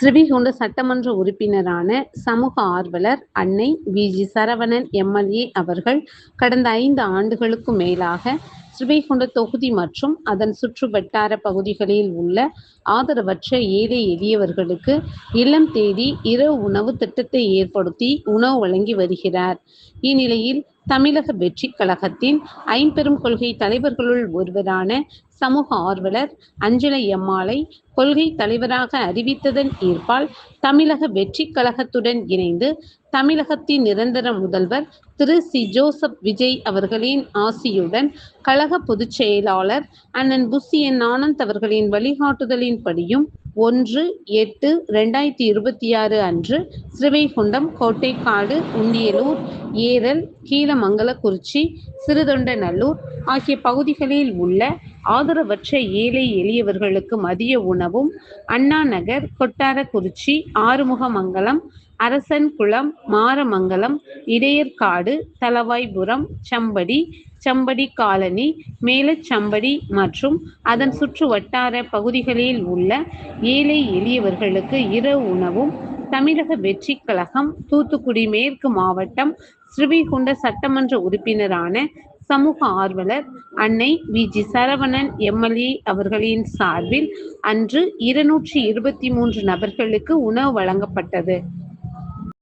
ஸ்ரீவைகுண்ட சட்டமன்ற உறுப்பினரான சமூக ஆர்வலர் அன்னை வி.ஜி. சரவணன் எம்.எல்.ஏ. அவர்கள் கடந்த 5 ஆண்டுகளுக்கும் மேலாக ஸ்ரீவைகுண்ட தொகுதி மற்றும் அதன் சுற்று வட்டார பகுதிகளில் உள்ள ஆதரவற்ற ஏழை எளியவர்களுக்கு இல்லம் தேடி இரவு உணவு திட்டத்தை ஏற்படுத்தி உணவு வழங்கி வருகிறார். இந்நிலையில் தமிழக வெற்றிக் கழகத்தின் ஐம்பெரும் கொள்கை தலைவர்களுள் ஒருவரான சமூக ஆர்வலர் அஞ்சலை அம்மாளை கொள்கை தலைவராக அறிவித்ததன் ஈர்ப்பால் தமிழக வெற்றிக் கழகத்துடன் இணைந்து தமிழகத்தின் நிரந்தர முதல்வர் திரு சி. ஜோசப் விஜய் அவர்களின் ஆசியுடன் கழக பொதுச் செயலாளர் அண்ணன் புசி என். ஆனந்த் அவர்களின் வழிகாட்டுதலின்படியும் 1/8/2026 அன்று ஸ்ரீவைகுண்டம், கோட்டைக்காடு, உண்டியலூர், ஏரல், கீழமங்கலக்குறிச்சி, சிறுதொண்டநல்லூர் ஆகிய பகுதிகளில் உள்ள ஆதரவற்ற ஏழை எளியவர்களுக்கு மதிய உணவும், அண்ணா நகர், கொட்டாரக்குறிச்சி, ஆறுமுகமங்கலம், அரசன்குளம், மாரமங்கலம், இடையர்காடு, தளவாய்புரம், சம்படி காலனி, மேலச்சம்படி மற்றும் அதன் சுற்று வட்டார பகுதிகளில் உள்ள ஏழை எளியவர்களுக்கு இரவு உணவும் தமிழக வெற்றிக் கழகம் தூத்துக்குடி மேற்கு மாவட்டம் ஸ்ரீவைகுண்ட சட்டமன்ற உறுப்பினரான சமூக ஆர்வலர் அன்னை வி.ஜி. சரவணன் எம்.எல்.ஏ. அவர்களின் சார்பில் அன்று 223 நபர்களுக்கு உணவு வழங்கப்பட்டது.